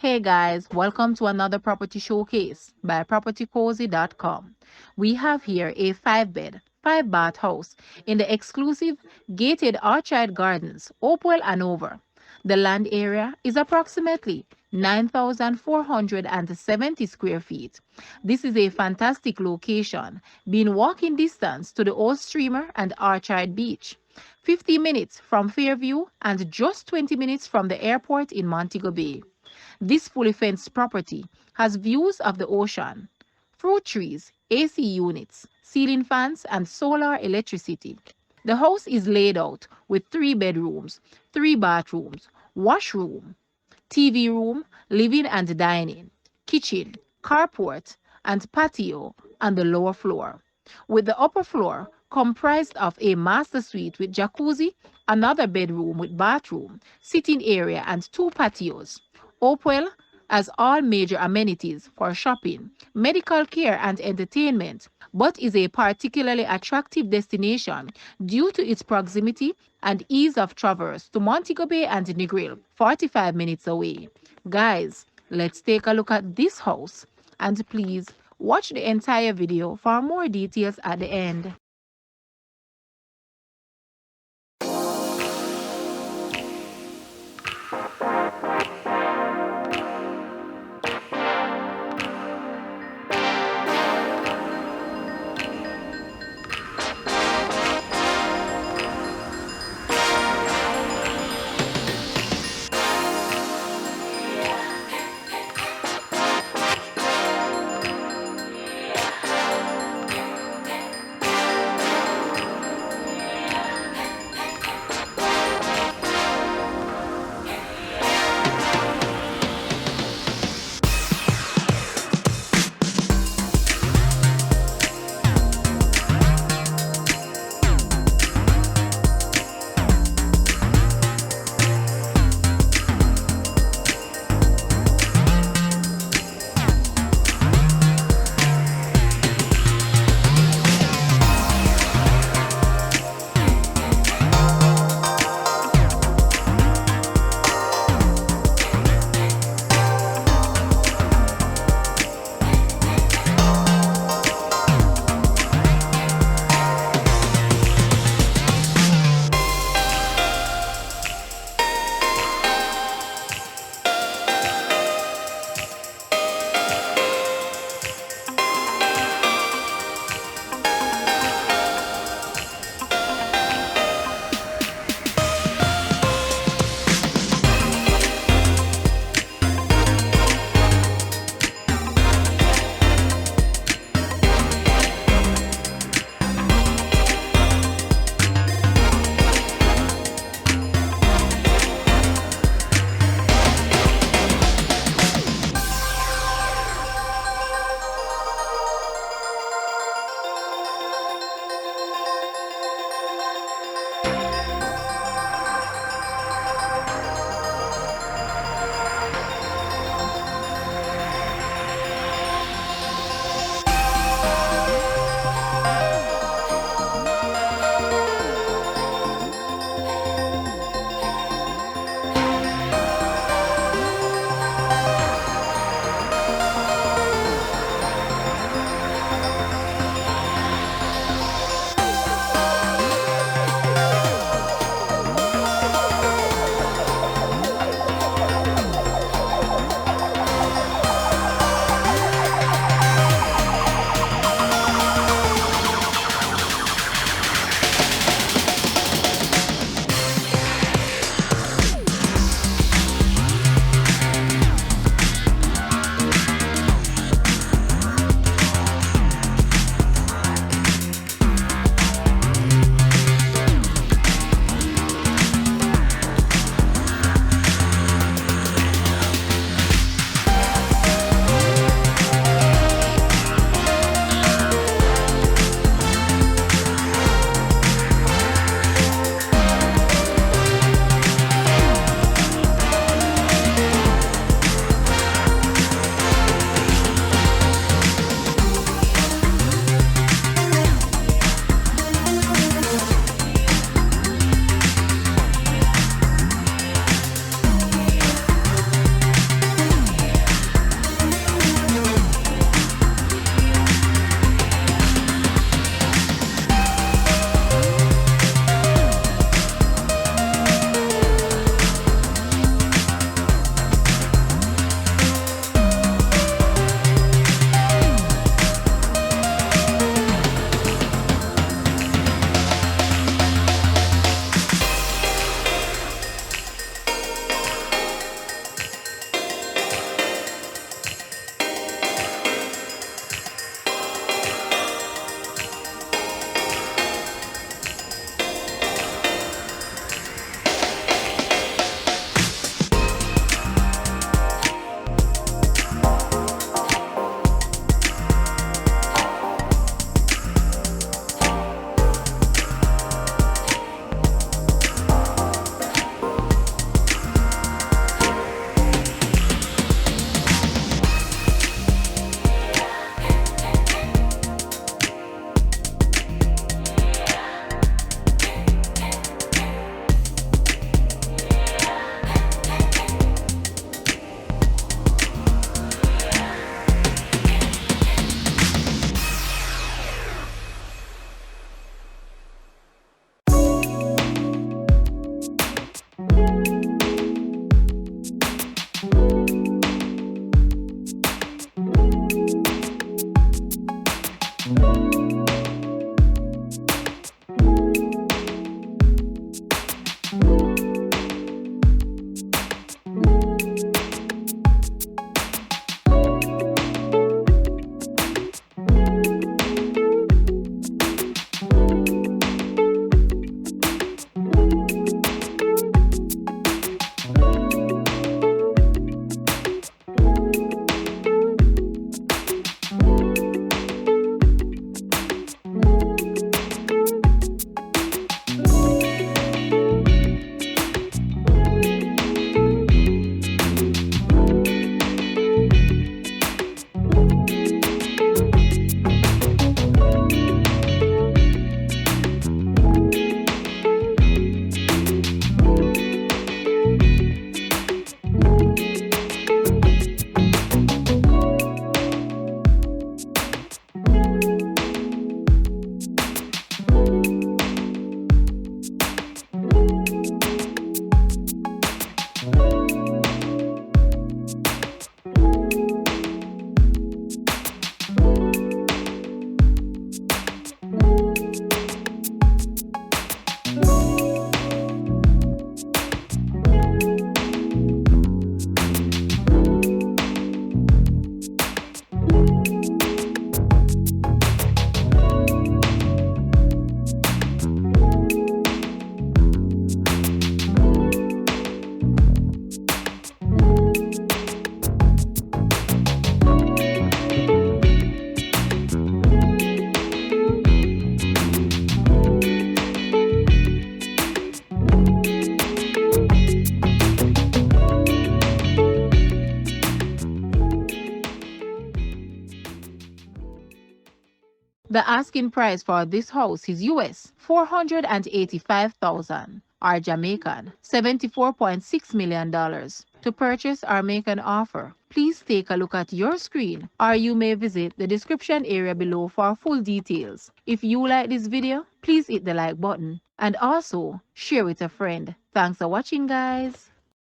Hey guys, welcome to another property showcase by propertycozy.com. We have here a 5-bed, 5-bath house in the exclusive gated orchard gardens, Hopewell, Hanover. The land area is approximately 9,470 square feet. This is a fantastic location, being walking distance to the old steamer and Orchard Beach. 50 minutes from Fairview and just 20 minutes from the airport in Montego Bay. This fully fenced property has views of the ocean, fruit trees, AC units, ceiling fans, and solar electricity. The house is laid out with 3 bedrooms, 3 bathrooms, washroom, TV room, living and dining, kitchen, carport, and patio on the lower floor, with the upper floor comprised of a master suite with jacuzzi, another bedroom with bathroom, sitting area, and 2 patios. Hopewell has all major amenities for shopping, medical care, and entertainment, but is a particularly attractive destination due to its proximity and ease of traverse to Montego Bay and Negril, 45 minutes away. Guys, let's take a look at this house and please watch the entire video for more details at the end. The asking price for this house is US 485,000 or Jamaican $74.6 million. To purchase or make an offer, please take a look at your screen or you may visit the description area below for full details. If you like this video, please hit the like button and also share with a friend. Thanks for watching, guys.